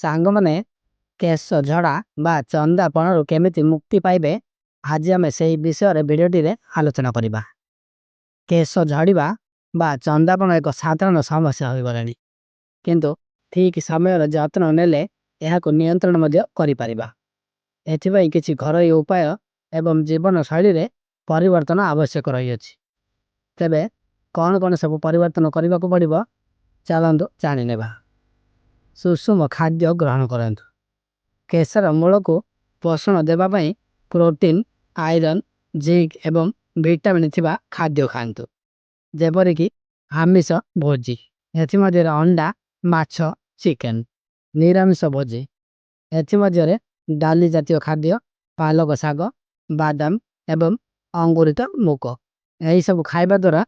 सांग माने केश झड़ा बा चंदापणु केमिति मुक्ति पाइबे आज आम से विषय भिडियोटी आलोचना करवा। केश झड़वा बा चंदापण एक साधारण समस्या हो गला किंतु ठीक समय जत्न नेले यह नियंत्रण किसी घरोई उपाय एवं जीवन शैली रे परिवर्तन आवश्यक रही अछि। तेबे कौन कौन सब परिवर्तन करने को पड़िबो चलंतु जानि नेबा। सुषम खाद्य ग्रहण करंतु। केशर मूल को पोषण देवा पई प्रोटीन आयरन जिंक एवं विटामिन थिबा खाद्य खांतु जेपरि कि आमिष भोजी एथि अंडा माछ चिकेन। निरामिष भोजी एथि डाली जातीय खाद्य पालक शाग बादाम एवं अंगुरित मुग यही सब खाइबा द्वारा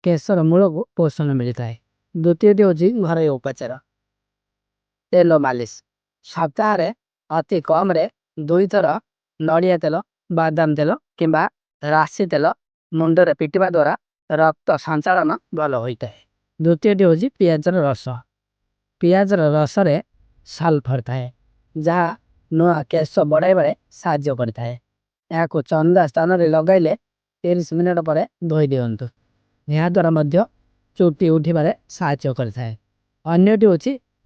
केशर मूल को पोषण मिलता है। द्वितीय हूँ घर उपचार तेल मालिश सप्ताह अति कम 2 थर नड़िया तेल बादाम तेल किंबा राशि तेल मुंडरे पिटिबा द्वारा रक्त संचालन भल होता है। द्वितीय हूँ पियाजर रस पियाजर रस रे सल्फर थाए जहाँ नुआ केश बढ़ाइबारे साहाय्य करता है। या चंदा स्थान रे लगाइले 30 मिनट पर धोई दियंतु यह द्वारा मध्य चुट्टी उठिबारे साहाय्य करता है। अन्यटी हूँ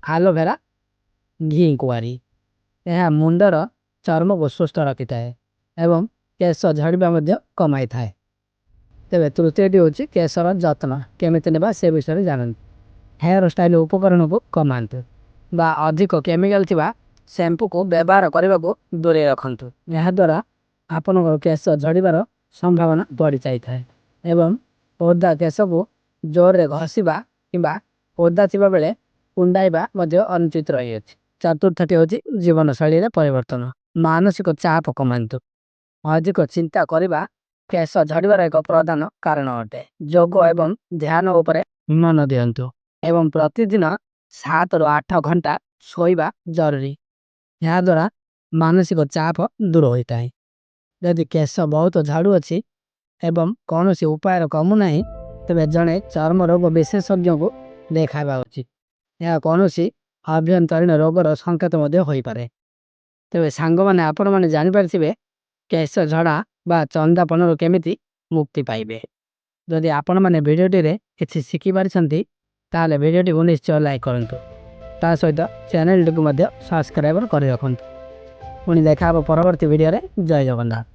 एलोवेरा घी कुआरी यह मुंडर चर्म को सुस्थ रखी है एवं केश झड़वा कमाई थाए। तेरे तृतीय हूँ केशर जत्न केमिति नेबा से विषय जानते। हेयर स्टाइल उपकरण को कमांतु बा अधिक केमिकल थिबा शैम्पू को व्यवहार करने को दूरे रखंतु यह द्वारा आपन केश झड़बार संभावना बढ़ी जाए एवं ओदा केश को जोर रे घसीबा किंबा ओदा थिबा बेले कुंडाइबा अनुचित रही अछि। चतुर्थटी हूँ जीवन शैली परिवर्तन मानसिक चाप कमांतु अधिक चिंता करबा केश झड़बार एक प्रधान कारण अटे। योग एवं ध्यान उपरे मन दियंतु एवं प्रतिदिन 7 ରୁ 8 घंटा सोइबा जरूरी यह द्वारा मानसिक चाप दूर होता है। यदि केश बहुत झाड़ू अच्छी एवं कौन सी उपाय कमु नहीं तेज जड़े चर्म रोग विशेषज्ञ को देखा उचित यह कौन सी आभ्यंतरीण रोगर संकेत हो पारे। तेज सांग मैंने आपण मैंने जापारे केश झड़ा बा चंदापण केमिति मुक्ति पाइबे। जदि आपण मैंने भिडियोटी किसी शिखि पारिछंती ताले भिडियोटी को निश्चय लाइक करंतु ता सहित चैनल टी को सब्सक्राइब कर रखंतु। पुणी देखा परवर्ती वीडियो रे। जय जगन्नाथ।